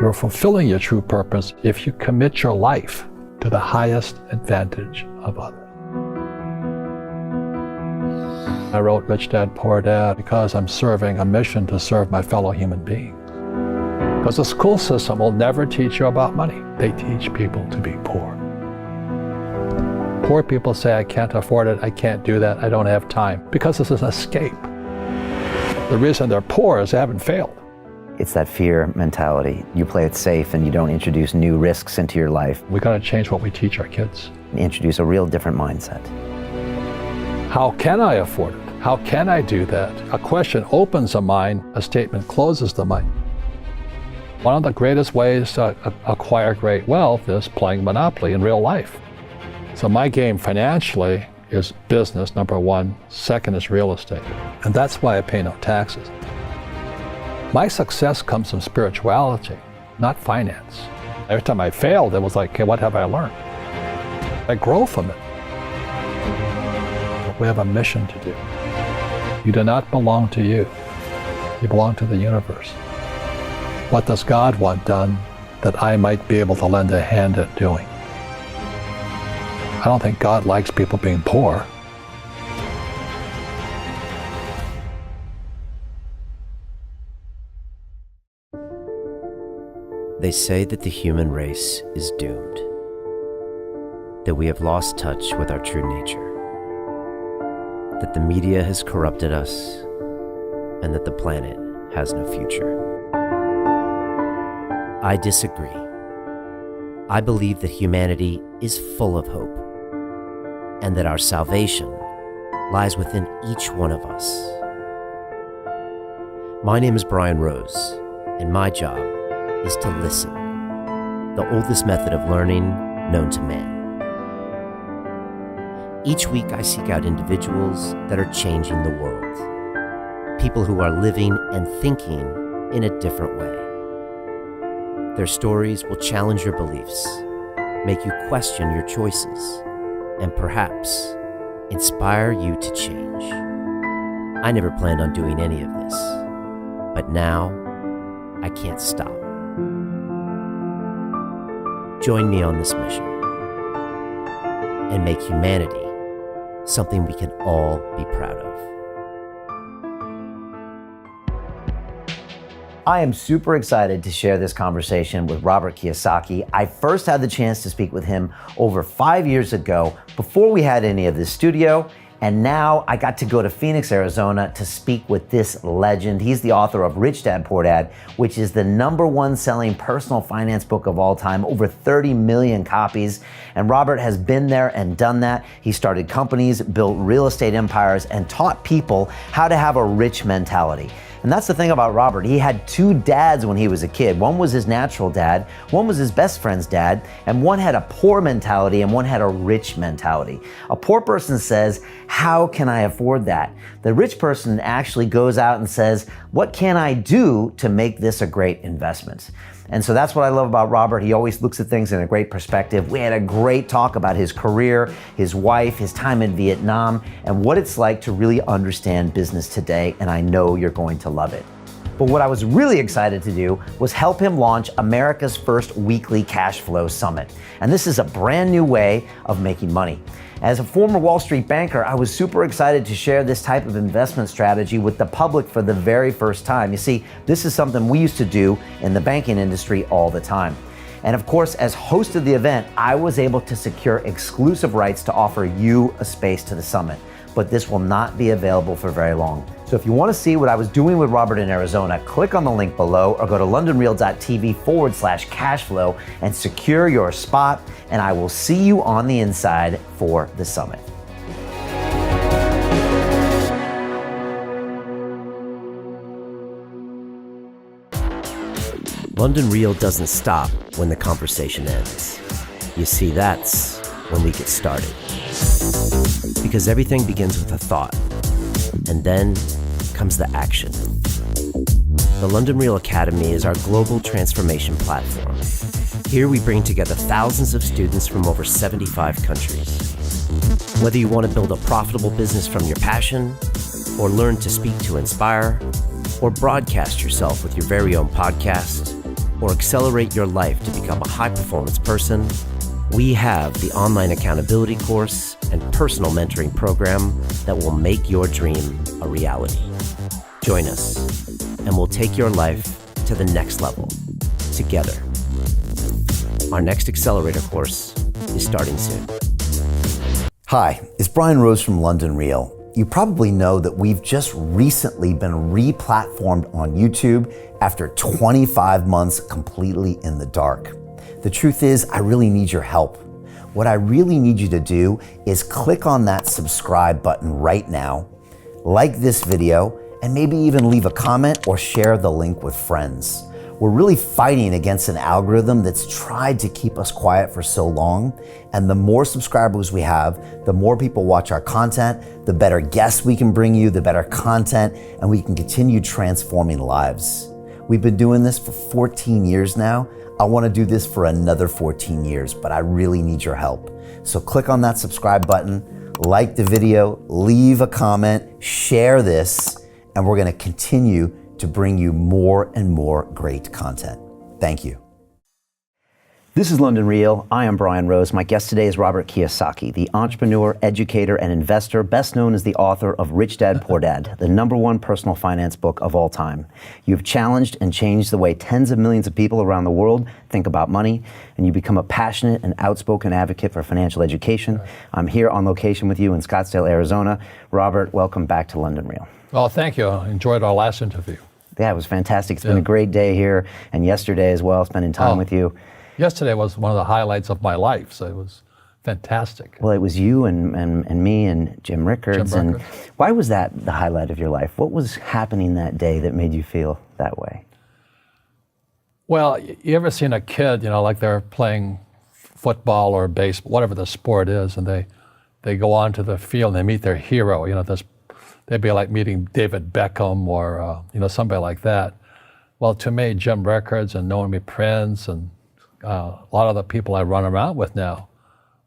You're fulfilling your true purpose if you commit your life to the highest advantage of others. I wrote Rich Dad, Poor Dad because I'm serving a mission to serve my fellow human beings. Because the school system will never teach you about money. They teach people to be poor. Poor people say, I can't afford it, I can't do that, I don't have time, because it's an escape. The reason they're poor is they haven't failed. It's that fear mentality. You play it safe and you don't introduce new risks into your life. We've got to change what we teach our kids. Introduce a real different mindset. How can I afford it? How can I do that? A question opens the mind, a statement closes the mind. One of the greatest ways to acquire great wealth is playing Monopoly in real life. So my game financially is business, number one. Second is real estate. And that's why I pay no taxes. My success comes from spirituality, not finance. Every time I failed, it was like, okay, what have I learned? I grow from it. But we have a mission to do. You do not belong to you. You belong to the universe. What does God want done that I might be able to lend a hand at doing? I don't think God likes people being poor. They say that the human race is doomed, that we have lost touch with our true nature, that the media has corrupted us, and that the planet has no future. I disagree. I believe that humanity is full of hope, and that our salvation lies within each one of us. My name is Brian Rose, and my job is to listen, the oldest method of learning known to man. Each week I seek out individuals that are changing the world, people who are living and thinking in a different way. Their stories will challenge your beliefs, make you question your choices, and perhaps inspire you to change. I never planned on doing any of this, but now I can't stop. Join me on this mission and make humanity something we can all be proud of. I am super excited to share this conversation with Robert Kiyosaki. I first had the chance to speak with him over 5 years ago, before we had any of this studio. And now I got to go to Phoenix, Arizona to speak with this legend. He's the author of Rich Dad, Poor Dad, which is the #1 selling personal finance book of all time, over 30 million copies. And Robert has been there and done that. He started companies, built real estate empires, and taught people how to have a rich mentality. And that's the thing about Robert. He had 2 dads when he was a kid. One was his natural dad, one was his best friend's dad, and one had a poor mentality and one had a rich mentality. A poor person says, how can I afford that? The rich person actually goes out and says, what can I do to make this a great investment? And so that's what I love about Robert. He always looks at things in a great perspective. We had a great talk about his career, his wife, his time in Vietnam, and what it's like to really understand business today, and I know you're going to love it. But what I was really excited to do was help him launch America's first weekly cash flow summit. And this is a brand new way of making money. As a former Wall Street banker, I was super excited to share this type of investment strategy with the public for the very first time. You see, this is something we used to do in the banking industry all the time. And of course, as host of the event, I was able to secure exclusive rights to offer you a space to the summit. But this will not be available for very long. So if you want to see what I was doing with Robert in Arizona, click on the link below or go to londonreal.tv/cashflow and secure your spot. And I will see you on the inside for the summit. London Real doesn't stop when the conversation ends. You see, that's when we get started. Because everything begins with a thought, and then comes the action. The London Real Academy is our global transformation platform. Here we bring together thousands of students from over 75 countries. Whether you want to build a profitable business from your passion, or learn to speak to inspire, or broadcast yourself with your very own podcast, or accelerate your life to become a high-performance person, we have the online accountability course and personal mentoring program that will make your dream a reality. Join us, and we'll take your life to the next level together. Our next accelerator course is starting soon. Hi, it's Brian Rose from London Real. You probably know that we've just recently been re-platformed on YouTube after 25 months completely in the dark. The truth is, I really need your help. What I really need you to do is click on that subscribe button right now, like this video, and maybe even leave a comment or share the link with friends. We're really fighting against an algorithm that's tried to keep us quiet for so long. And the more subscribers we have, the more people watch our content, the better guests we can bring you, the better content, and we can continue transforming lives. We've been doing this for 14 years now. I want to do this for another 14 years, but I really need your help. So click on that subscribe button, like the video, leave a comment, share this, and we're going to continue to bring you more and more great content. Thank you. This is London Real. I am Brian Rose. My guest today is Robert Kiyosaki, the entrepreneur, educator, and investor, best known as the author of Rich Dad, Poor Dad, the #1 personal finance book of all time. You've challenged and changed the way tens of millions of people around the world think about money, and you become a passionate and outspoken advocate for financial education. I'm here on location with you in Scottsdale, Arizona. Robert, welcome back to London Real. Well, thank you. I enjoyed our last interview. Yeah, it was fantastic. It's been a great day here, and yesterday as well, spending time with you. Yesterday was one of the highlights of my life, so it was fantastic. Well, it was you and me and Jim Rickards. And why was that the highlight of your life? What was happening that day that made you feel that way? Well, you ever seen a kid, like they're playing football or baseball, whatever the sport is, and they go onto the field and they meet their hero, they'd be like meeting David Beckham or somebody like that. Well, to me, Jim Rickards and Naomi Prince and a lot of the people I run around with now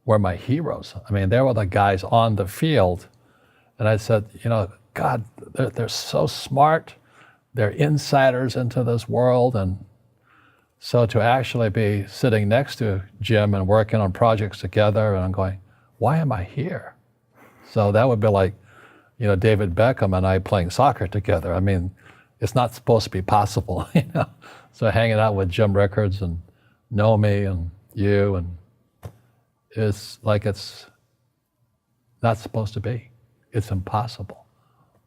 were my heroes. I mean, they were the guys on the field. And I said, God, they're so smart. They're insiders into this world. And so to actually be sitting next to Jim and working on projects together, and I'm going, why am I here? So that would be like, David Beckham and I playing soccer together. I mean, it's not supposed to be possible, So hanging out with Jim Rickards and Naomi and you, and it's like it's not supposed to be. It's impossible.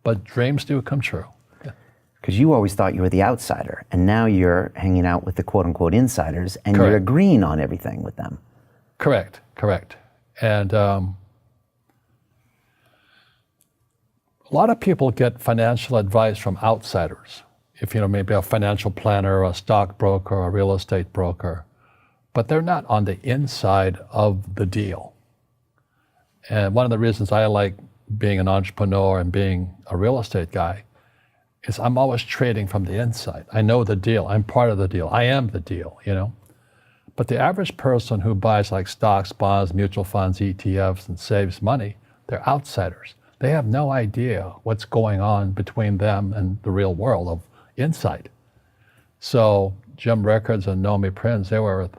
But dreams do come true. Because you always thought you were the outsider, and now you're hanging out with the quote-unquote insiders, and Correct. You're agreeing on everything with them. Correct. And a lot of people get financial advice from outsiders. If maybe a financial planner, a stockbroker, a real estate broker, but they're not on the inside of the deal. And one of the reasons I like being an entrepreneur and being a real estate guy is I'm always trading from the inside. I know the deal. I'm part of the deal. I am the deal, But the average person who buys like stocks, bonds, mutual funds, ETFs, and saves money, they're outsiders. They have no idea what's going on between them and the real world of insight. So Jim Rickards and Naomi Prince, they were with,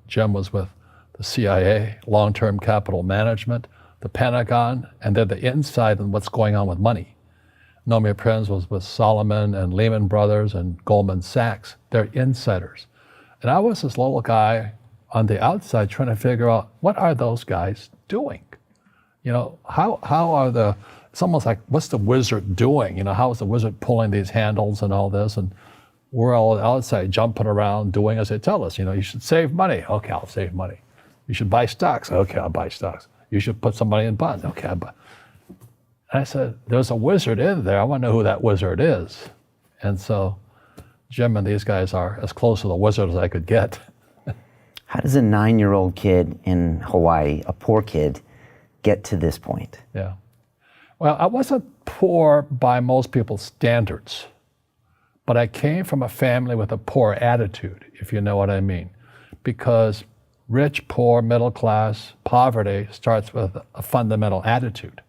Jim was with the CIA, long-term capital management, the Pentagon, and they're the inside on what's going on with money. Naomi Prince was with Solomon and Lehman Brothers and Goldman Sachs. They're insiders. And I was this little guy on the outside trying to figure out, what are those guys doing? How are it's almost like, what's the wizard doing? How is the wizard pulling these handles and all this? And we're all outside jumping around doing as they tell us. You should save money. Okay, I'll save money. You should buy stocks. Okay, I'll buy stocks. You should put some money in bonds. Okay, I'll buy. And I said, there's a wizard in there. I want to know who that wizard is. And so Jim and these guys are as close to the wizard as I could get. How does a 9-year-old kid in Hawaii, a poor kid, get to this point? Yeah. Well, I wasn't poor by most people's standards, but I came from a family with a poor attitude, if you know what I mean. Because rich, poor, middle class, poverty starts with a fundamental attitude.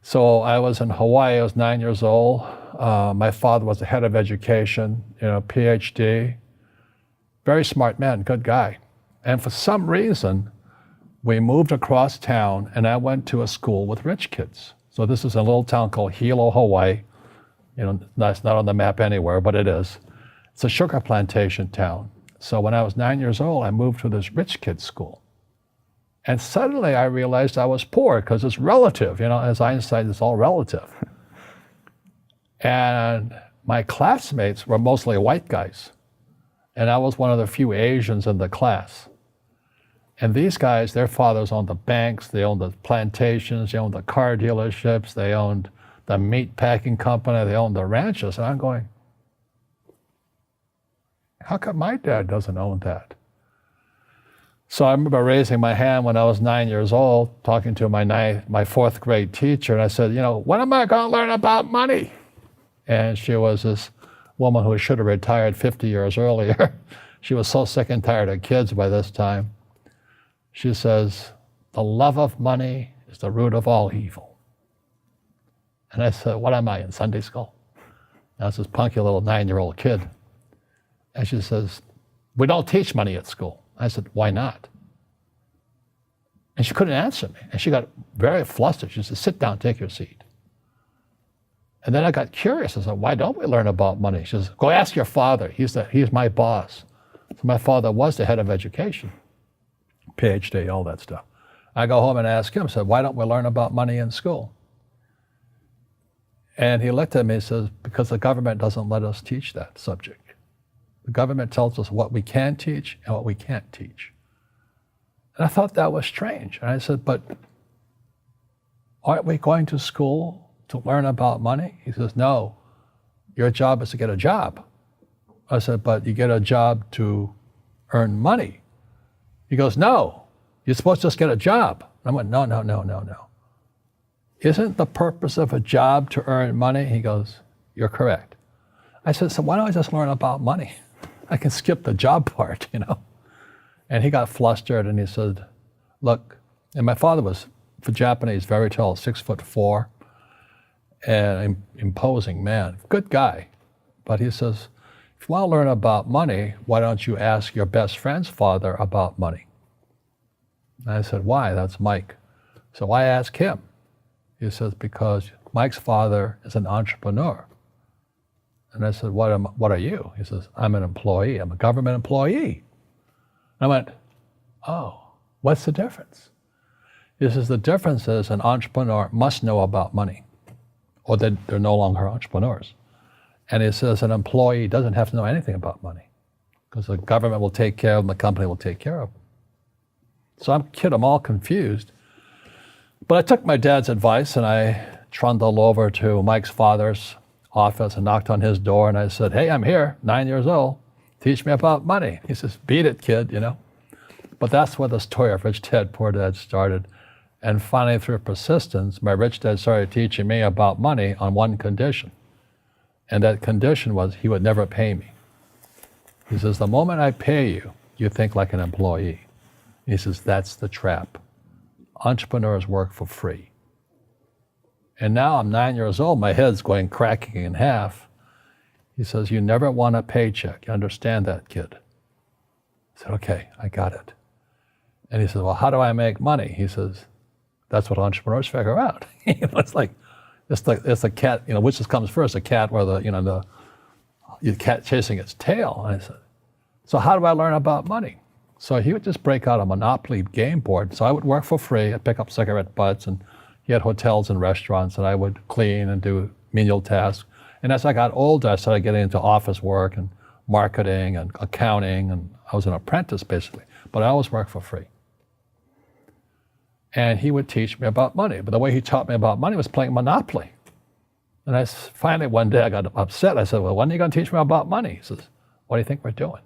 So I was in Hawaii, I was 9 years old. My father was the head of education, PhD. Very smart man, good guy. And for some reason, we moved across town and I went to a school with rich kids. So this is a little town called Hilo, Hawaii. That's not on the map anywhere, but it is. It's a sugar plantation town. So when I was 9 years old, I moved to this rich kid's school. And suddenly I realized I was poor because it's relative, as Einstein, it's all relative. And my classmates were mostly white guys. And I was one of the few Asians in the class. And these guys, their fathers owned the banks, they owned the plantations, they owned the car dealerships, they owned the meat packing company, they owned the ranches. And I'm going, how come my dad doesn't own that? So I remember raising my hand when I was 9 years old, talking to my fourth grade teacher, and I said, when am I going to learn about money? And she was this woman who should have retired 50 years earlier. She was so sick and tired of kids by this time. She says, the love of money is the root of all evil. And I said, what am I, in Sunday school? And I was this punky little 9-year-old kid. And she says, we don't teach money at school. I said, why not? And she couldn't answer me. And she got very flustered. She said, sit down, take your seat. And then I got curious. I said, why don't we learn about money? She says, go ask your father. He's my boss. So my father was the head of education, PhD, all that stuff. I go home and ask him, I said, why don't we learn about money in school? And he looked at me and says, because the government doesn't let us teach that subject. The government tells us what we can teach and what we can't teach. And I thought that was strange. And I said, but aren't we going to school to learn about money? He says, no, your job is to get a job. I said, but you get a job to earn money. He goes, no, you're supposed to just get a job. I went, no. Isn't the purpose of a job to earn money? He goes, you're correct. I said, so why don't I just learn about money? I can skip the job part, And he got flustered and he said, look, and my father was, for Japanese, very tall, 6'4", and imposing man, good guy. But he says, if you want to learn about money, why don't you ask your best friend's father about money? And I said, why? That's Mike. So I asked him. He says, because Mike's father is an entrepreneur. And I said, what are you? He says, I'm an employee. I'm a government employee. I went, oh, what's the difference? He says, the difference is an entrepreneur must know about money, or they're no longer entrepreneurs. And he says an employee doesn't have to know anything about money because the government will take care of them, the company will take care of them. So I'm all confused. But I took my dad's advice and I trundled over to Mike's father's office and knocked on his door and I said, hey, I'm here, 9 years old. Teach me about money. He says, beat it, kid, But that's where the story of Rich Dad, Poor Dad started. And finally, through persistence, my rich dad started teaching me about money on one condition. And that condition was he would never pay me. He says, the moment I pay you, you think like an employee. He says, that's the trap. Entrepreneurs work for free. And now I'm 9 years old, my head's cracking in half. He says, you never want a paycheck. You understand that, kid? I said, okay, I got it. And he says, well, how do I make money? He says, that's what entrepreneurs figure out. It's like a cat, which comes first, a cat or the cat chasing its tail. And I said, so how do I learn about money? So he would just break out a Monopoly game board. So I would work for free. I'd pick up cigarette butts, and he had hotels and restaurants, and I would clean and do menial tasks. And as I got older, I started getting into office work and marketing and accounting, and I was an apprentice basically, but I always worked for free. And he would teach me about money, but the way he taught me about money was playing Monopoly. And finally one day I got upset. I said, well, when are you going to teach me about money? He says, what do you think we're doing?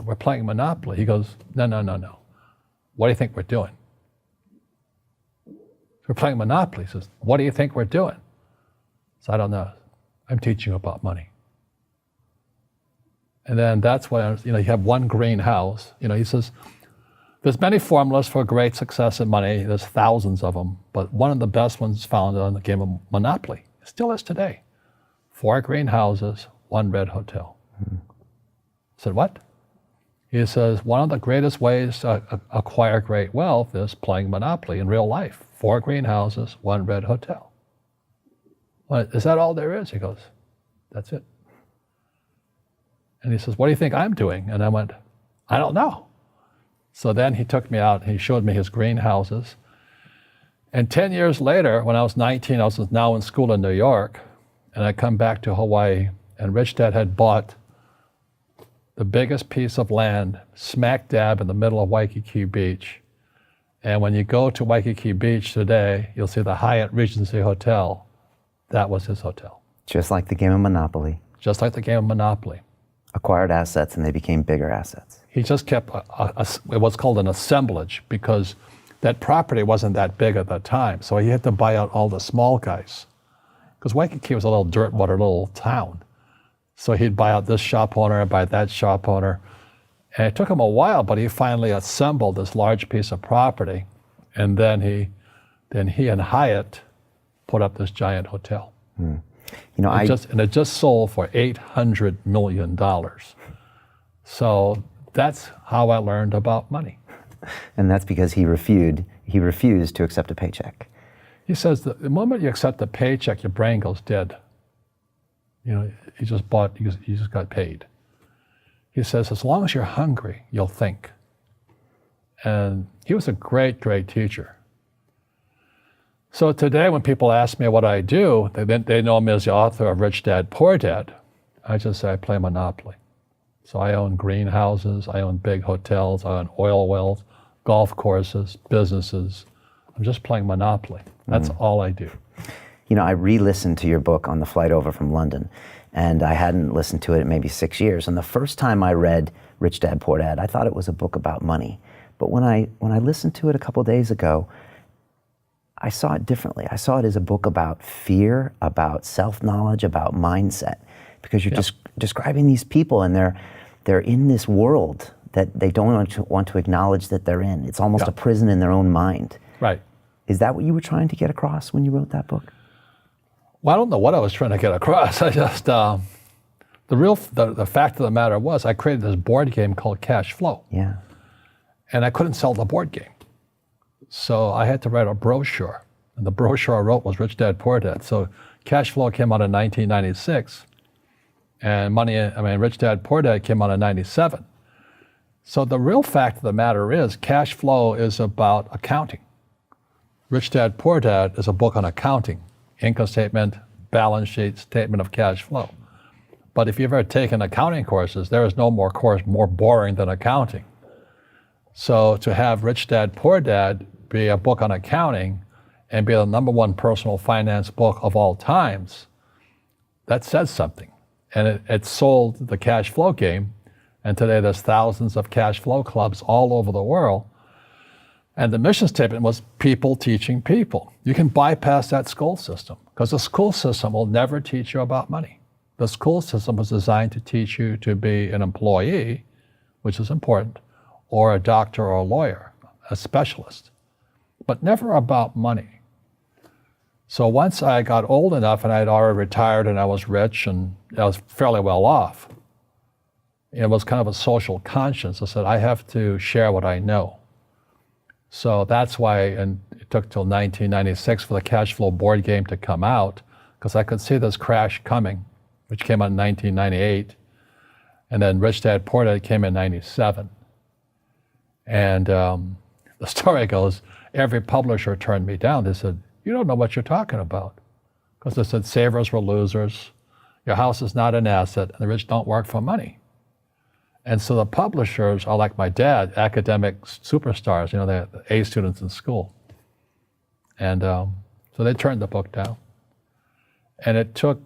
We're playing Monopoly. He goes, no. What do you think we're doing? We're playing Monopoly. He says, what do you think we're doing? So I don't know. I'm teaching you about money. And then that's when, you have one green house. He says, there's many formulas for great success in money. There's thousands of them, but one of the best ones found on the game of Monopoly. Still is today. 4 greenhouses, 1 red hotel. I said, what? He says, one of the greatest ways to acquire great wealth is playing Monopoly in real life. 4 greenhouses, 1 red hotel. Well, is that all there is? He goes, that's it. And he says, what do you think I'm doing? And I went, I don't know. So then he took me out and he showed me his greenhouses. And 10 years later, when I was 19, I was now in school in New York, and I come back to Hawaii, and Rich Dad had bought the biggest piece of land smack dab in the middle of Waikiki Beach. And when you go to Waikiki Beach today, you'll see the Hyatt Regency Hotel. That was his hotel. Just like the game of Monopoly. Just like the game of Monopoly. Acquired assets and they became bigger assets. He just kept what's called an assemblage, because that property wasn't that big at the time. So he had to buy out all the small guys. Because Waikiki was a little dirt water little town. So he'd buy out this shop owner and buy that shop owner. And it took him a while, but he finally assembled this large piece of property. And then he and Hyatt put up this giant hotel. You know, it just sold for $800 million. So that's how I learned about money. And that's because he refused to accept a paycheck. He says that the moment you accept a paycheck, your brain goes dead. You know, you just got paid. He says, as long as you're hungry, you'll think. And he was a great, great teacher. So today when people ask me what I do, they know me as the author of Rich Dad, Poor Dad. I just say I play Monopoly. So I own greenhouses, I own big hotels, I own oil wells, golf courses, businesses. I'm just playing Monopoly. That's all I do. You know, I re-listened to your book on the flight over from London, and I hadn't listened to it in maybe 6 years. And the first time I read Rich Dad, Poor Dad, I thought it was a book about money. But when I listened to it a couple days ago, I saw it differently. I saw it as a book about fear, about self-knowledge, about mindset, because you're just describing these people, and they're in this world that they don't want to acknowledge that they're in. It's almost a prison in their own mind. Right. Is that what you were trying to get across when you wrote that book? Well, I don't know what I was trying to get across. I just, the fact of the matter was I created this board game called Cash Flow. Yeah. And I couldn't sell the board game. So I had to write a brochure. And the brochure I wrote was Rich Dad, Poor Dad. So Cash Flow came out in 1996. And Rich Dad, Poor Dad came out in 97. So the real fact of the matter is Cash Flow is about accounting. Rich Dad, Poor Dad is a book on accounting. Income statement, balance sheet, statement of cash flow. But if you've ever taken accounting courses, there is no more course more boring than accounting. So to have Rich Dad, Poor Dad be a book on accounting and be the #1 personal finance book of all times, that says something. And it sold the cash flow game. And today there's thousands of cash flow clubs all over the world. And the mission statement was people teaching people. You can bypass that school system because the school system will never teach you about money. The school system was designed to teach you to be an employee, which is important, or a doctor or a lawyer, a specialist, but never about money. So once I got old enough and I had already retired and I was rich and I was fairly well off, it was kind of a social conscience. I said, I have to share what I know. So that's why it took till 1996 for the Cash Flow board game to come out, because I could see this crash coming, which came out in 1998. And then Rich Dad, Poor Dad came in 97. And the story goes, every publisher turned me down. They said, you don't know what you're talking about. Because they said savers were losers, your house is not an asset, and the rich don't work for money. And so the publishers are like my dad, academic superstars, they're the A students in school. And so they turned the book down. And it took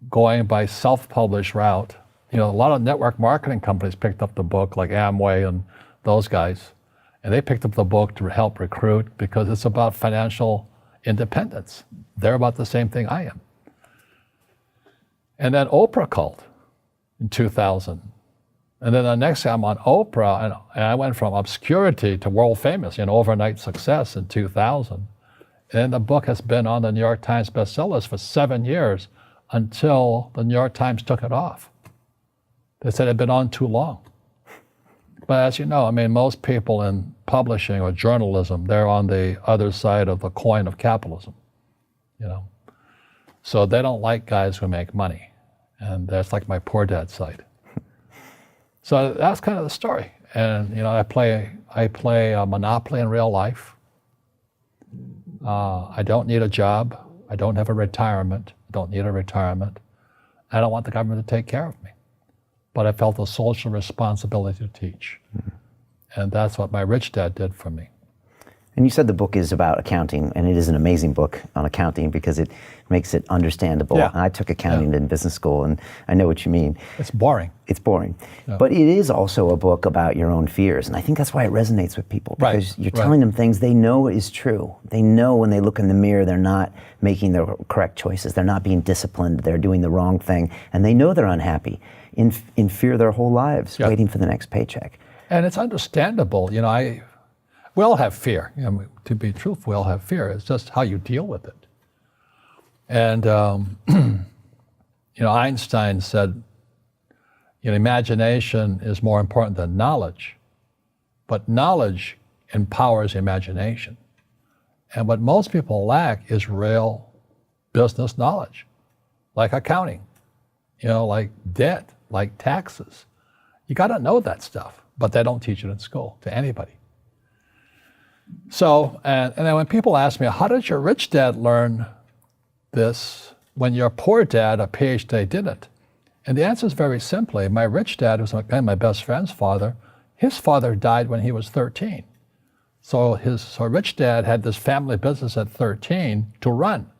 going by self-published route. A lot of network marketing companies picked up the book, like Amway and those guys. And they picked up the book to help recruit because it's about financial independence. They're about the same thing I am. And then Oprah called in 2000. And then the next time I'm on Oprah, and I went from obscurity to world famous, overnight success in 2000. And the book has been on the New York Times bestsellers for 7 years until the New York Times took it off. They said it had been on too long. But as you know, I mean, most people in publishing or journalism, they're on the other side of the coin of capitalism, you know. So they don't like guys who make money. And that's like my poor dad's side. So that's kind of the story. And, you know, I play Monopoly in real life. I don't need a job. I don't have a retirement. I don't need a retirement. I don't want the government to take care of me. But I felt a social responsibility to teach. And that's what my rich dad did for me. And you said the book is about accounting, and it is an amazing book on accounting because it makes it understandable. Yeah. I took accounting in business school, and I know what you mean. It's boring. It's boring. Yeah. But it is also a book about your own fears, and I think that's why it resonates with people, because you're telling them things they know is true. They know when they look in the mirror they're not making the correct choices, they're not being disciplined, they're doing the wrong thing, and they know they're unhappy, in fear their whole lives, waiting for the next paycheck. And it's understandable. You know, we all have fear. You know, to be truthful, we all have fear. It's just how you deal with it. And, you know, Einstein said, you know, imagination is more important than knowledge, but knowledge empowers imagination. And what most people lack is real business knowledge, like accounting, you know, like debt, like taxes. You got to know that stuff, but they don't teach it in school to anybody. So, and then when people ask me, how did your rich dad learn this when your poor dad, a PhD, didn't? And the answer is very simply, my rich dad was my best friend's father. His father died when he was 13. So rich dad had this family business at 13 to run.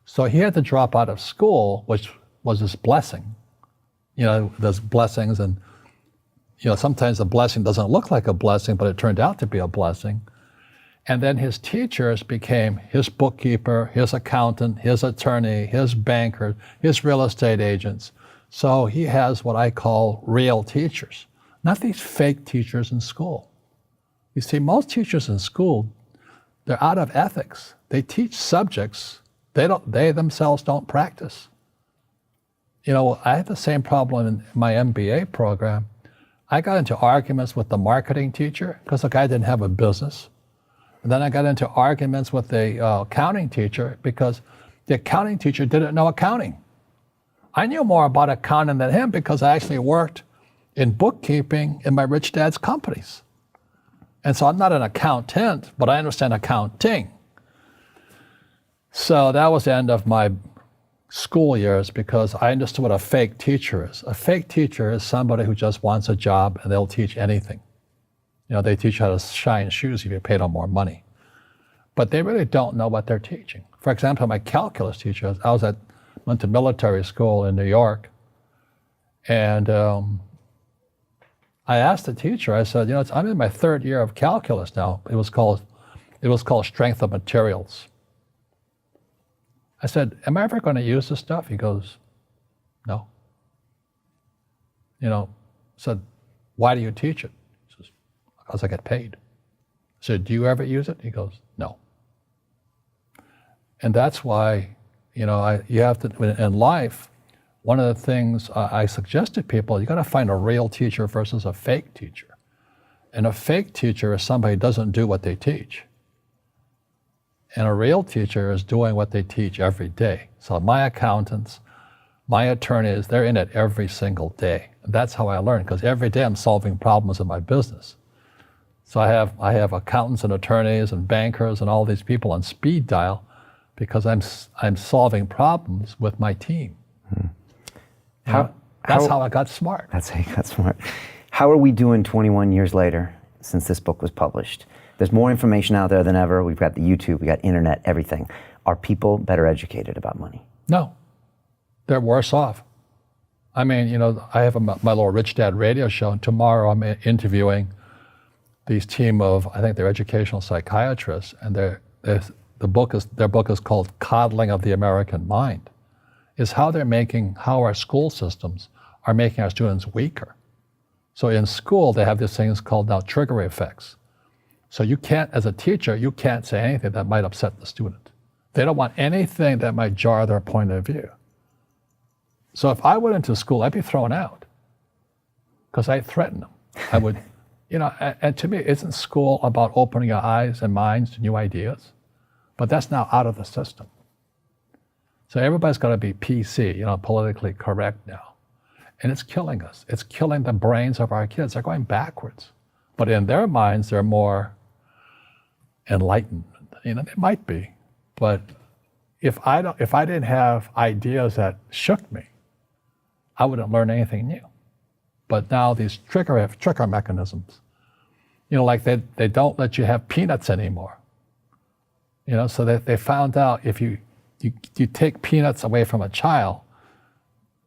So he had to drop out of school, which was his blessing. You know, there's blessings, and, you know, sometimes the blessing doesn't look like a blessing, but it turned out to be a blessing. And then his teachers became his bookkeeper, his accountant, his attorney, his banker, his real estate agents. So he has what I call real teachers, not these fake teachers in school. You see, most teachers in school, they're out of ethics. They teach subjects they themselves don't practice. You know, I had the same problem in my MBA program. I got into arguments with the marketing teacher because the guy didn't have a business. And then I got into arguments with the accounting teacher because the accounting teacher didn't know accounting. I knew more about accounting than him because I actually worked in bookkeeping in my rich dad's companies. And so I'm not an accountant, but I understand accounting. So that was the end of my school years because I understood what a fake teacher is. A fake teacher is somebody who just wants a job and they'll teach anything. You know, they teach you how to shine shoes if you pay them more money. But they really don't know what they're teaching. For example, my calculus teacher, went to military school in New York, and I asked the teacher, I said, you know, I'm in my 3rd year of calculus now. It was called strength of materials. I said, am I ever going to use this stuff? He goes, no. You know, I said, why do you teach it? Because I get paid. I said, do you ever use it? He goes, no. And that's why, you know, you have to, in life, one of the things I suggest to people, you got to find a real teacher versus a fake teacher. And a fake teacher is somebody who doesn't do what they teach. And a real teacher is doing what they teach every day. So my accountants, my attorneys, they're in it every single day. And that's how I learn, because every day I'm solving problems in my business. So I have accountants and attorneys and bankers and all these people on speed dial because I'm solving problems with my team. That's how I got smart. That's how you got smart. How are we doing 21 years later since this book was published? There's more information out there than ever. We've got the YouTube, we got internet, everything. Are people better educated about money? No, they're worse off. I mean, you know, I have my little Rich Dad radio show, and tomorrow I'm interviewing these team of, I think they're educational psychiatrists, and their book is called Coddling of the American Mind. Is how our school systems are making our students weaker. So in school, they have these things called now trigger effects, So you can't, as a teacher, you can't say anything that might upset the student. They don't want anything that might jar their point of view. So if I went into school, I'd be thrown out because I threaten them. I would, and to me, isn't school about opening your eyes and minds to new ideas? But that's now out of the system. So everybody's got to be PC, politically correct now. And it's killing us. It's killing the brains of our kids. They're going backwards. But in their minds, they're more enlightened. They might be. But if I didn't have ideas that shook me, I wouldn't learn anything new. But now these trigger mechanisms, like they don't let you have peanuts anymore. So they found out if you take peanuts away from a child,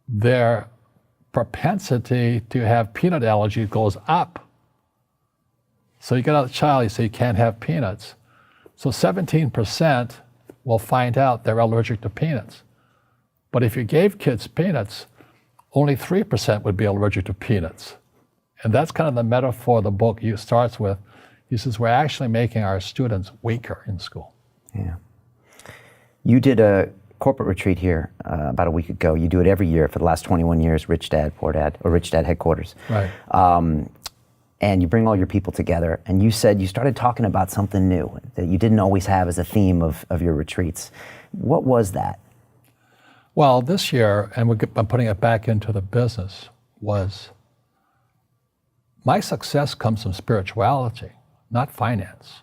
their propensity to have peanut allergy goes up. So you get out a child, you say you can't have peanuts. So 17% will find out they're allergic to peanuts. But if you gave kids peanuts, only 3% would be allergic to peanuts. And that's kind of the metaphor the book starts with. He says, we're actually making our students weaker in school. Yeah. You did a corporate retreat here about a week ago. You do it every year for the last 21 years, Rich Dad, Poor Dad, or Rich Dad headquarters. Right. And you bring all your people together, and you said you started talking about something new that you didn't always have as a theme of your retreats. What was that? Well, this year, and I'm putting it back into the business, was my success comes from spirituality, not finance.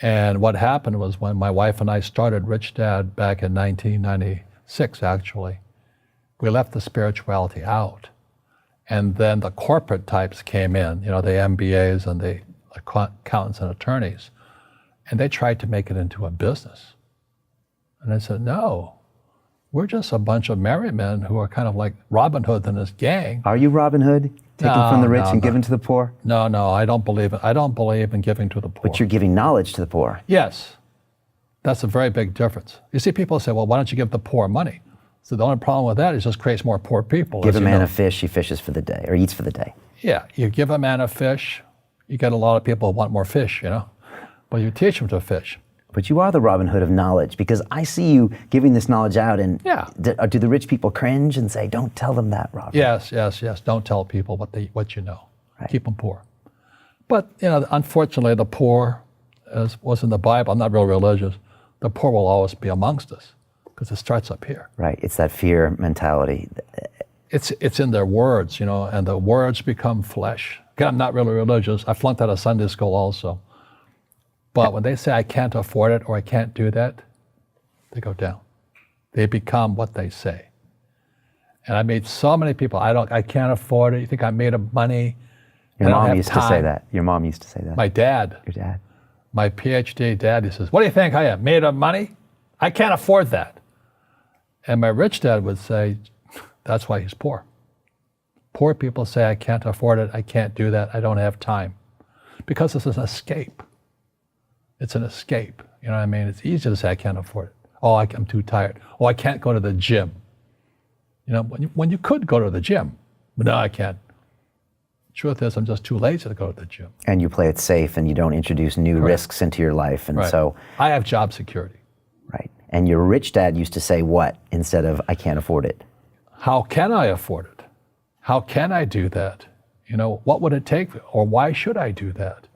And what happened was when my wife and I started Rich Dad back in 1996, actually, we left the spirituality out. And then the corporate types came in, the MBAs and the accountants and attorneys, and they tried to make it into a business. And I said, no, we're just a bunch of merry men who are kind of like Robin Hood and his gang. Are you Robin Hood? Taking from the rich and giving to the poor? No, I don't believe it. I don't believe in giving to the poor. But you're giving knowledge to the poor. Yes. That's a very big difference. You see, people say, well, why don't you give the poor money? So the only problem with that is it just creates more poor people. Give a man a fish, he fishes for the day, or eats for the day. Yeah, you give a man a fish, you get a lot of people who want more fish, But you teach them to fish. But you are the Robin Hood of knowledge, because I see you giving this knowledge out, and do the rich people cringe and say, don't tell them that, Robin? Yes. Don't tell people what you know. Right. Keep them poor. But, unfortunately, the poor, as was in the Bible, I'm not real religious, the poor will always be amongst us, because it starts up here. Right, it's that fear mentality. It's in their words, and the words become flesh. Again, I'm not really religious. I flunked out of Sunday school also. But when they say I can't afford it or I can't do that, they go down. They become what they say. And I made so many people, I can't afford it. You think I'm made of money? Your mom used to say that. Your mom used to say that. My dad. Your dad. My PhD dad, he says, what do you think I am, made of money? I can't afford that. And my rich dad would say, that's why he's poor. Poor people say, I can't afford it, I can't do that, I don't have time. Because it's an escape. It's an escape, you know what I mean? It's easy to say, I can't afford it. Oh, I'm too tired. Oh, I can't go to the gym. When you could go to the gym, but no, I can't. Truth is, I'm just too lazy to go to the gym. And you play it safe, and you don't introduce new risks into your life, and so... I have job security. Right. And your rich dad used to say what instead of, I can't afford it? How can I afford it? How can I do that? What would it take, or why should I do that?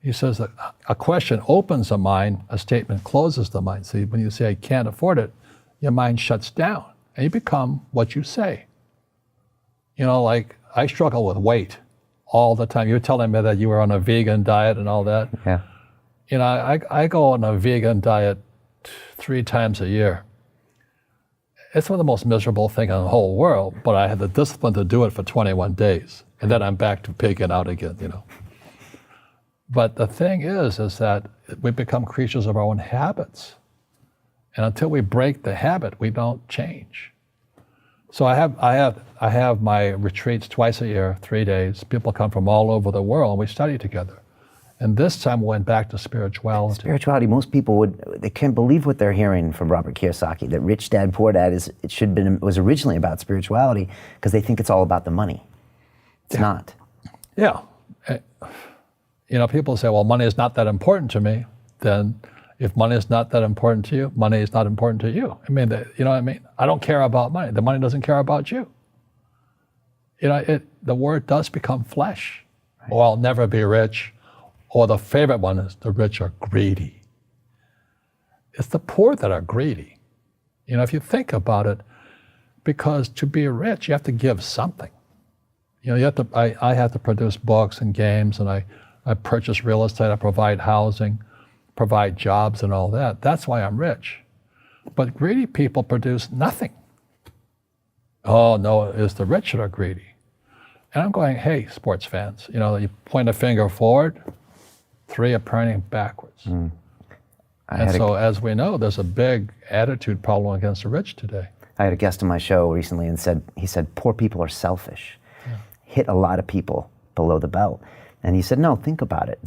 He says that a question opens the mind, a statement closes the mind. See, when you say, I can't afford it, your mind shuts down, and you become what you say. Like, I struggle with weight all the time. You were telling me that you were on a vegan diet and all that. Yeah. I go on a vegan diet 3 times a year. It's one of the most miserable things in the whole world, but I had the discipline to do it for 21 days. And then I'm back to pigging out again, But the thing is that we become creatures of our own habits. And until we break the habit, we don't change. So I have my retreats twice a year, 3 days. People come from all over the world, and we study together. And this time we went back to spirituality. Spirituality, most people they can't believe what they're hearing from Robert Kiyosaki, that Rich Dad, Poor Dad was originally about spirituality, because they think it's all about the money. It's not. Yeah. People say, well, money is not that important to me. Then if money is not that important to you, money is not important to you. I mean, you know what I mean? I don't care about money. The money doesn't care about you. The word does become flesh. Right. Or I'll never be rich. Or the favorite one is the rich are greedy. It's the poor that are greedy. If you think about it, because to be rich, you have to give something. You have to. I have to produce books and games, and I purchase real estate. I provide housing, provide jobs, and all that. That's why I'm rich. But greedy people produce nothing. Oh no, it's the rich that are greedy. And I'm going, hey, sports fans, you point a finger forward, 3 are pointing backwards. And so, as we know, there's a big attitude problem against the rich today. I had a guest on my show recently and he said, poor people are selfish. Yeah. Hit a lot of people below the belt. And he said, no, think about it.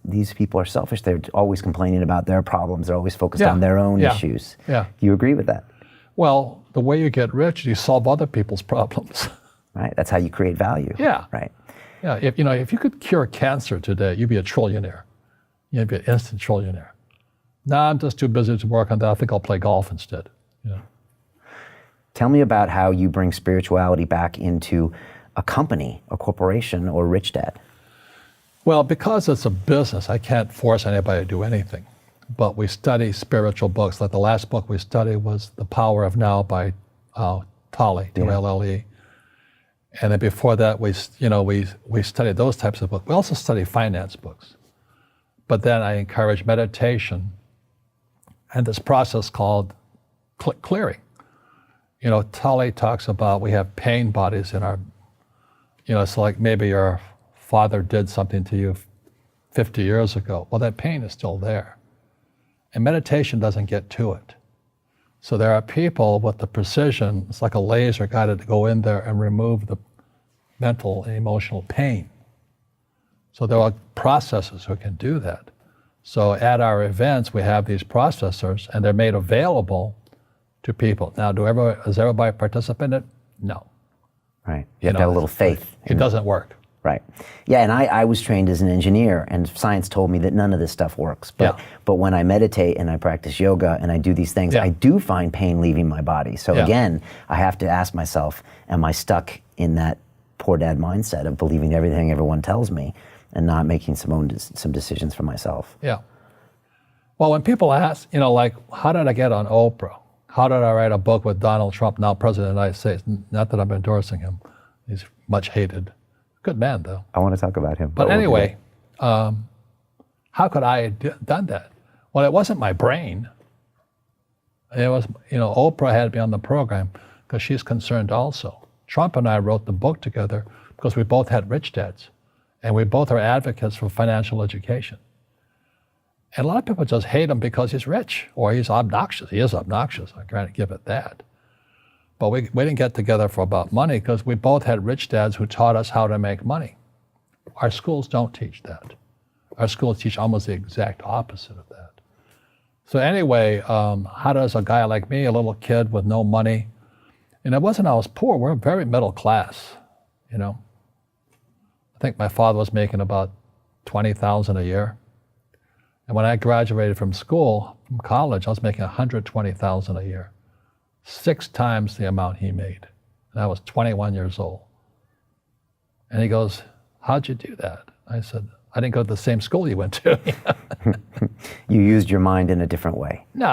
These people are selfish. They're always complaining about their problems. They're always focused on their own issues. Yeah. Do you agree with that? Well, the way you get rich, you solve other people's problems. Right. That's how you create value. Yeah. Right. Yeah. If you could cure cancer today, you'd be a trillionaire. You'd be an instant trillionaire. No, I'm just too busy to work on that. I think I'll play golf instead. Tell me about how you bring spirituality back into a company, a corporation, or Rich Dad. Well, because it's a business, I can't force anybody to do anything. But we study spiritual books. Like the last book we studied was The Power of Now by Tolle, T-O-L-L-E. And then before that, we studied those types of books. We also study finance books. But then I encourage meditation and this process called clearing. Tolle talks about we have pain bodies in our, it's like maybe your father did something to you 50 years ago. Well, that pain is still there. And meditation doesn't get to it. So there are people with the precision, it's like a laser guided to go in there and remove the mental and emotional pain. So there are processors who can do that. So at our events, we have these processors and they're made available to people. Now, does everybody participate in it? No. Right. You have to have a little faith. It doesn't work. Right. Yeah, and I was trained as an engineer, and science told me that none of this stuff works. But when I meditate and I practice yoga and I do these things, I do find pain leaving my body. So again, I have to ask myself, am I stuck in that poor dad mindset of believing everything everyone tells me and not making some decisions for myself? Yeah. Well, when people ask, like, how did I get on Oprah? How did I write a book with Donald Trump, now President of the United States? Not that I'm endorsing him. He's much hated. Good man, though. I want to talk about him. But anyway, how could I have done that? Well, it wasn't my brain. It was, Oprah had me on the program because she's concerned also. Trump and I wrote the book together because we both had rich dads, and we both are advocates for financial education. And a lot of people just hate him because he's rich or he's obnoxious. He is obnoxious, I can't give it that. But we didn't get together for about money because we both had rich dads who taught us how to make money. Our schools don't teach that. Our schools teach almost the exact opposite of that. So anyway, how does a guy like me, a little kid with no money, and it wasn't I was poor, we're very middle class, I think my father was making about $20,000 a year. And when I graduated from school, from college, I was making $120,000 a year. 6 times the amount he made. And I was 21 years old. And he goes, how'd you do that? I said, I didn't go to the same school you went to. You used your mind in a different way. No,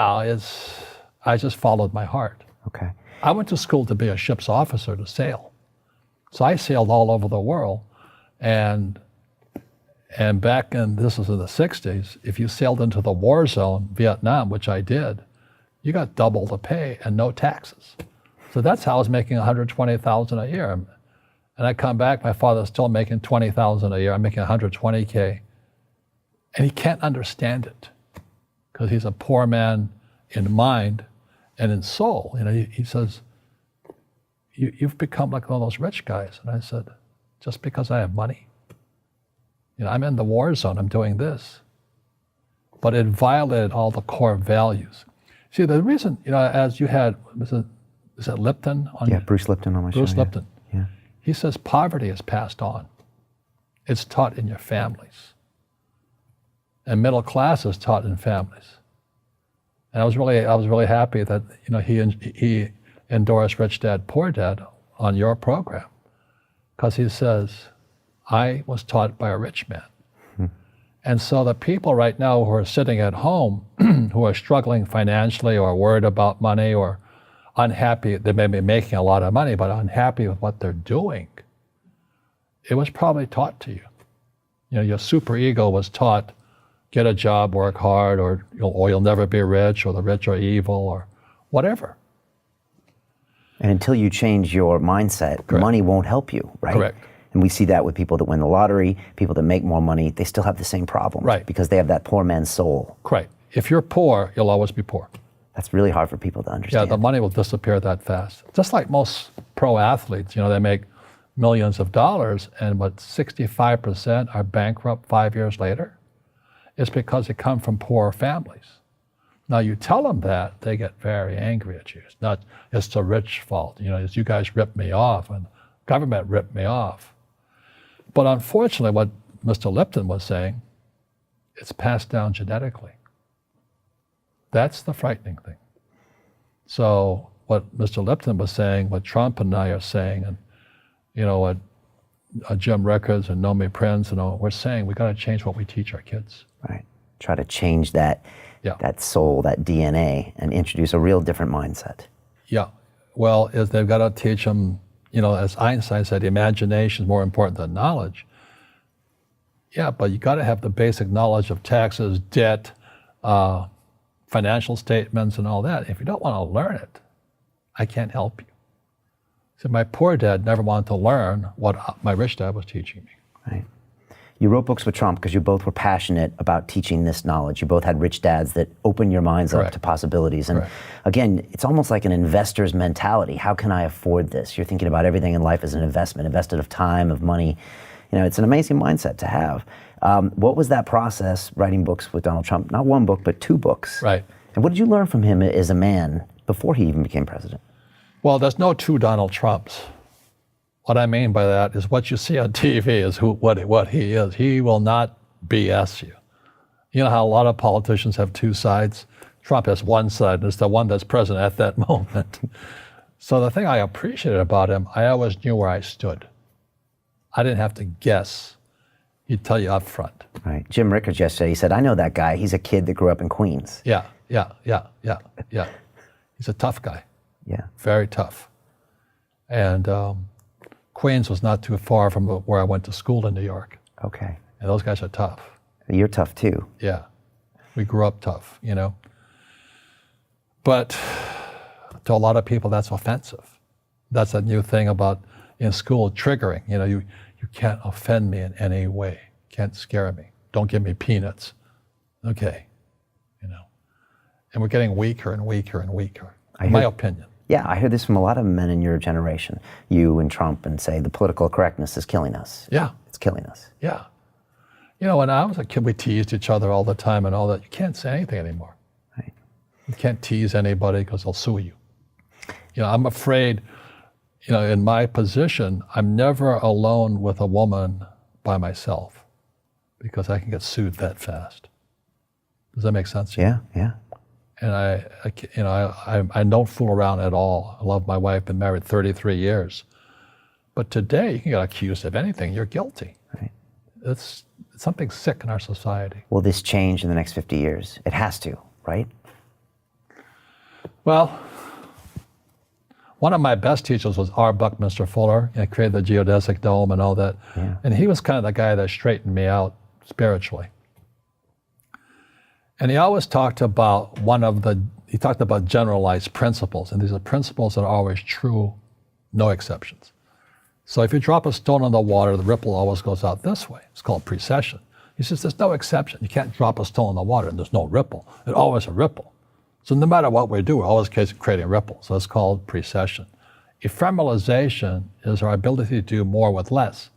I just followed my heart. Okay. I went to school to be a ship's officer to sail. So I sailed all over the world. And back in, this was in the 60s, if you sailed into the war zone, Vietnam, which I did, you got double the pay and no taxes. So that's how I was making $120,000 a year. And I come back, my father's still making $20,000 a year. I'm making $120K. And he can't understand it because he's a poor man in mind and in soul. He says, you've become like one of those rich guys. And I said, just because I have money? I'm in the war zone, I'm doing this. But it violated all the core values. See, the reason, as you had, is it Lipton? Bruce Lipton on my show. Bruce Lipton. Yeah. He says poverty is passed on. It's taught in your families. and middle class is taught in families. And I was really happy that he endorsed Rich Dad Poor Dad on your program, because he says, I was taught by a rich man. And so the people right now who are sitting at home, who are struggling financially or worried about money or unhappy, they may be making a lot of money, but unhappy with what they're doing, it was probably taught to you. Your superego was taught, get a job, work hard, or you'll never be rich, or the rich are evil, or whatever. And until you change your mindset, Correct. Money won't help you, right? Correct. And we see that with people that win the lottery, people that make more money, they still have the same problems. Right. Because they have that poor man's soul. Right. If you're poor, you'll always be poor. That's really hard for people to Yeah, understand. the money will disappear that fast. Just like most pro athletes, they make millions of dollars, and 65% are bankrupt 5 years later. It's because they come from poor families. Now you tell them that, they get very angry at you. It's the rich fault. It's you guys ripped me off, and government ripped me off. But unfortunately, what Mr. Lipton was saying, it's passed down genetically. That's the frightening thing. So what Mr. Lipton was saying, what Trump and I are saying, and what Jim Rickards and Nomi Prinz, we're saying we got to change what we teach our kids. Right. Try to change that soul, that DNA, and introduce a real different mindset. Yeah. Well, they've got to teach them, as Einstein said, imagination is more important than knowledge. Yeah, but you got to have the basic knowledge of taxes, debt, financial statements, and all that. If you don't want to learn it, I can't help you. So my poor dad never wanted to learn what my rich dad was teaching me. Right. You wrote books with Trump because you both were passionate about teaching this knowledge. You both had rich dads that opened your minds Correct. up to possibilities. And Correct. again, it's almost like an investor's mentality. How can I afford this? You're thinking about everything in life as an investment, invested of time, of money. It's an amazing mindset to have. What was that process, writing books with Donald Trump? Not one book, but two books. Right. And what did you learn from him as a man before he even became president? Well, there's no two Donald Trumps. What I mean by that is what you see on TV is what he is. He will not BS you. You know how a lot of politicians have two sides? Trump has one side, and it's the one that's present at that moment. So the thing I appreciated about him, I always knew where I stood. I didn't have to guess. He'd tell you up front. Right. Jim Rickards yesterday, he said, I know that guy. He's a kid that grew up in Queens. Yeah. He's a tough guy. Yeah. Very tough. And Queens was not too far from where I went to school in New York. Okay. And those guys are tough. You're tough too. Yeah. We grew up tough, But to a lot of people, that's offensive. That's a new thing about in school triggering. You can't offend me in any way. Can't scare me. Don't give me peanuts. Okay. And we're getting weaker and weaker and weaker, in my opinion. Yeah, I hear this from a lot of men in your generation, you and Trump, and say the political correctness is killing us. Yeah. It's killing us. Yeah. When I was a kid, we teased each other all the time and all that. You can't say anything anymore. Right. You can't tease anybody because they'll sue you. I'm afraid, in my position, I'm never alone with a woman by myself because I can get sued that fast. Does that make sense to you? Yeah. And I don't fool around at all. I love my wife, been married 33 years. But today, you can get accused of anything. You're guilty. Right. It's something sick in our society. Will this change in the next 50 years? It has to, right? Well, one of my best teachers was R. Buckminster Fuller. He created the geodesic dome and all that. Yeah. And he was kind of the guy that straightened me out spiritually. And he always talked about he talked about generalized principles. And these are principles that are always true, no exceptions. So if you drop a stone in the water, the ripple always goes out this way. It's called precession. He says there's no exception. You can't drop a stone in the water and there's no ripple. It's always a ripple. So no matter what we do, we're always creating ripples. So it's called precession. Ephemeralization is our ability to do more with less.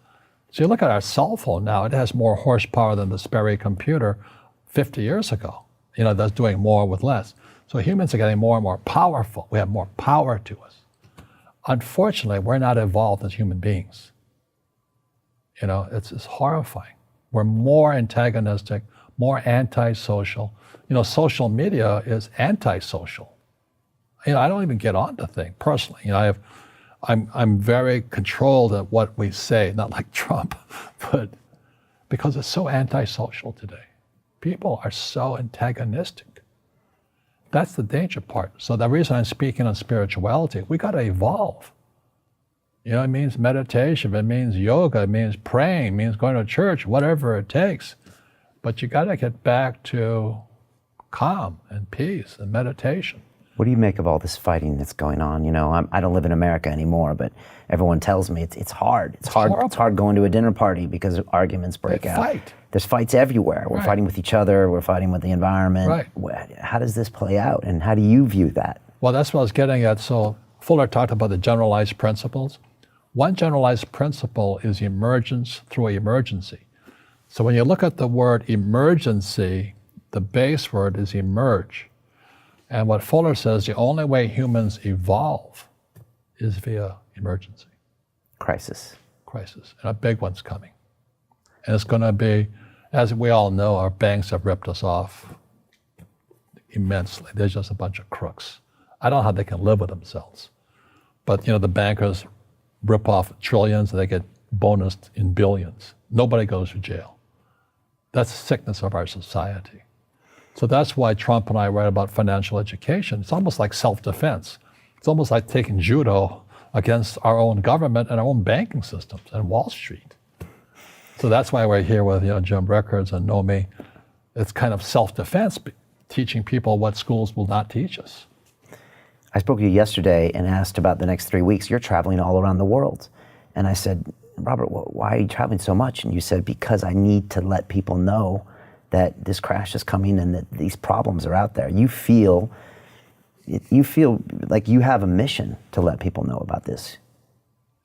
So you look at our cell phone now, it has more horsepower than the Sperry computer 50 years ago. That's doing more with less. So humans are getting more and more powerful. We have more power to us. Unfortunately, we're not evolved as human beings. It's horrifying. We're more antagonistic, more antisocial. Social media is antisocial. I don't even get on the thing personally. I'm very controlled at what we say, not like Trump, but because it's so antisocial today. People are so antagonistic. That's the danger part. So the reason I'm speaking on spirituality, we got to evolve. It means meditation, it means yoga, it means praying, it means going to church, whatever it takes. But you got to get back to calm and peace and meditation. What do you make of all this fighting that's going on? I don't live in America anymore, but everyone tells me it's hard. It's hard. horrible. It's hard going to a dinner party because arguments break They out. fight. There's fights everywhere. We're Right. fighting with each other. We're fighting with the environment. Right. How does this play out, and how do you view that? Well, that's what I was getting at. So Fuller talked about the generalized principles. One generalized principle is emergence through emergency. So when you look at the word emergency, the base word is emerge. And what Fuller says, the only way humans evolve is via emergency, Crisis. crisis. And a big one's coming. And it's going to be, as we all know, our banks have ripped us off immensely. They're just a bunch of crooks. I don't know how they can live with themselves. But, the bankers rip off trillions and they get bonused in billions. Nobody goes to jail. That's the sickness of our society. So that's why Trump and I write about financial education. It's almost like self-defense. It's almost like taking judo against our own government and our own banking systems and Wall Street. So that's why we're here with Jim Rickards and Nomi. It's kind of self-defense, teaching people what schools will not teach us. I spoke to you yesterday and asked about the next 3 weeks. You're traveling all around the world. And I said, Robert, why are you traveling so much? And you said, because I need to let people know that this crash is coming and that these problems are out there. You feel like you have a mission to let people know about this.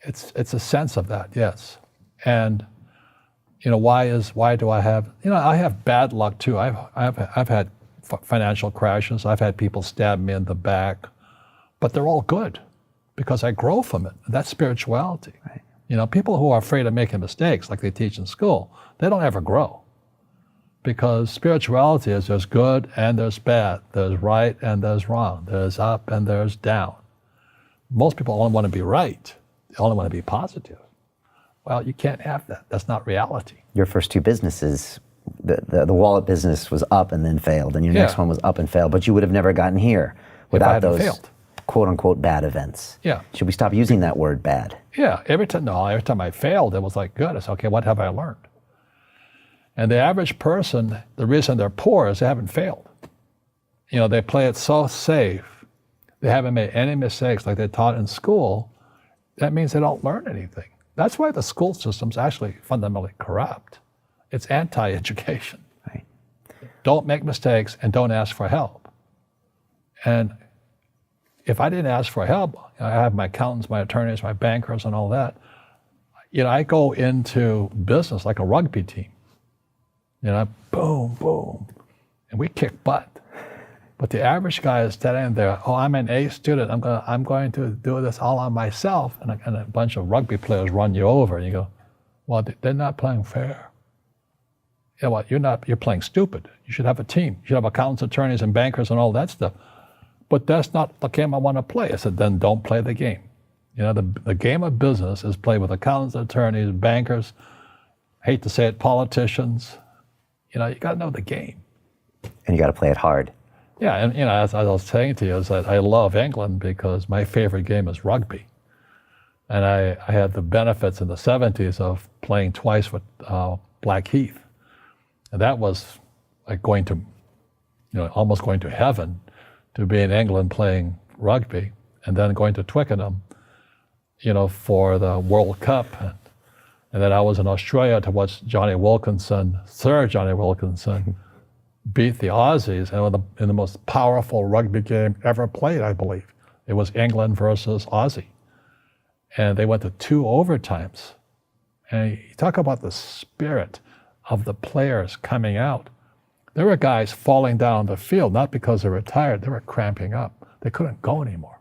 It's a sense of that, yes. And why do I have I have bad luck too. I've had financial crashes. I've had people stab me in the back, but they're all good because I grow from it. That's spirituality. Right. People who are afraid of making mistakes, like they teach in school, they don't ever grow. Because spirituality is there's good and there's bad, there's right and there's wrong, there's up and there's down. Most people only want to be right, they only want to be positive. Well, you can't have that. That's not reality. Your first two businesses, the wallet business was up and then failed, and your next one was up and failed, but you would have never gotten here without those failed. quote unquote bad events. Yeah. Should we stop using that word bad? Yeah, every time I failed, it was like, good. It's okay, what have I learned? And the average person, the reason they're poor is they haven't failed. They play it so safe. They haven't made any mistakes like they taught in school. That means they don't learn anything. That's why the school system's actually fundamentally corrupt. It's anti-education. Right. Don't make mistakes and don't ask for help. And if I didn't ask for help, I have my accountants, my attorneys, my bankers, and all that. I go into business like a rugby team. Boom, boom, and we kick butt. But the average guy is standing there, I'm an A student, I'm going to do this all on myself, and a bunch of rugby players run you over, and you go, well, they're not playing fair. What, you're playing stupid. You should have a team. You should have accountants, attorneys, and bankers, and all that stuff. But that's not the game I want to play. I said, then don't play the game. The game of business is played with accountants, attorneys, bankers, hate to say it, politicians. You got to know the game. And you got to play it hard. Yeah, and as I was saying to you, is that I love England because my favorite game is rugby. And I had the benefits in the 70s of playing twice with Blackheath. And that was like going to, almost going to heaven to be in England playing rugby and then going to Twickenham, for the World Cup. And then I was in Australia to watch Sir Johnny Wilkinson, beat the Aussies in the most powerful rugby game ever played, I believe. It was England versus Aussie. And they went to 2 overtimes. And you talk about the spirit of the players coming out. There were guys falling down the field, not because they were tired, they were cramping up. They couldn't go anymore.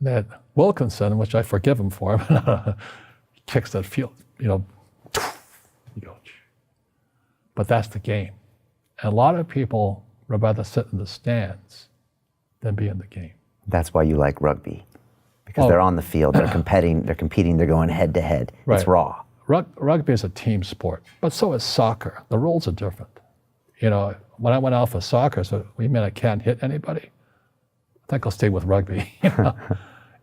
And that Wilkinson, which I forgive him for, kicks that field, you go. But that's the game. And a lot of people would rather sit in the stands than be in the game. That's why you like rugby. Because they're on the field, they're competing, they're going head to head. Right. It's raw. Rugby is a team sport, but so is soccer. The rules are different. You know, when I went out for soccer, so you mean I can't hit anybody? I think I'll stay with rugby. You know?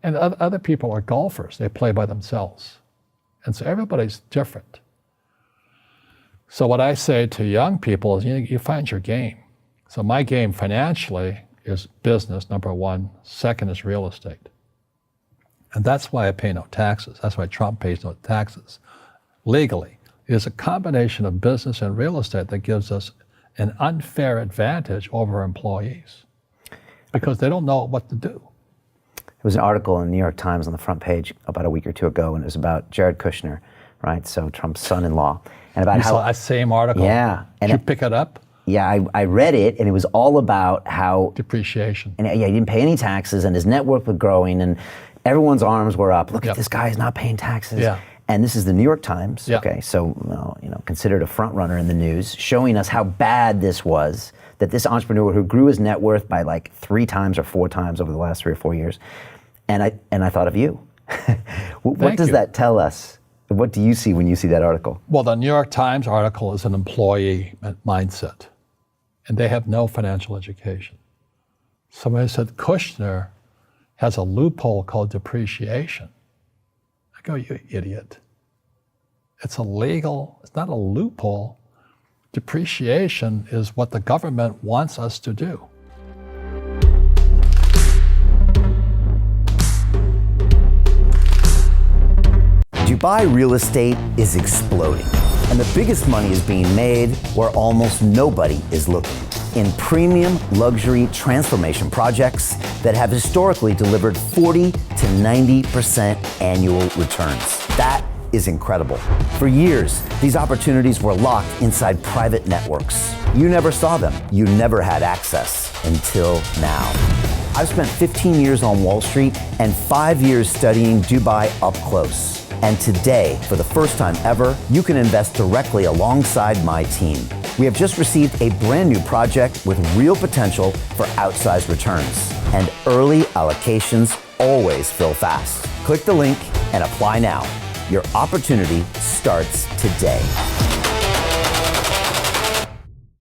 And other people are golfers. They play by themselves. And so everybody's different. So what I say to young people is you find your game. So my game financially is business, number one. Second is real estate. And that's why I pay no taxes. That's why Trump pays no taxes. Legally, it is a combination of business and real estate that gives us an unfair advantage over employees because they don't know what to do. There was an article in the New York Times on the front page about a week or two ago, and it was about Jared Kushner, right? So Trump's son-in-law, and about You saw that same article? Yeah. Did you pick it up? Yeah, I read it, and it was all about how Depreciation. And yeah, he didn't pay any taxes, and his net worth was growing, and everyone's arms were up. Look at this guy, he's not paying taxes. Yeah. And this is the New York Times, Yeah. okay, so considered a front runner in the news, showing us how bad this was, that this entrepreneur who grew his net worth by like 3 times or 4 times over the last 3 or 4 years. And I thought of you. What does that tell us? What do you see when you see that article? Well, the New York Times article is an employee mindset, and they have no financial education. Somebody said Kushner has a loophole called depreciation. I go, you idiot. It's illegal. It's not a loophole. Depreciation is what the government wants us to do. Dubai real estate is exploding, and the biggest money is being made where almost nobody is looking, in premium luxury transformation projects that have historically delivered 40 to 90% annual returns. That is incredible. For years, these opportunities were locked inside private networks. You never saw them. You never had access until now. I've spent 15 years on Wall Street and 5 years studying Dubai up close. And today, for the first time ever, you can invest directly alongside my team. We have just received a brand new project with real potential for outsized returns. And early allocations always fill fast. Click the link and apply now. Your opportunity starts today.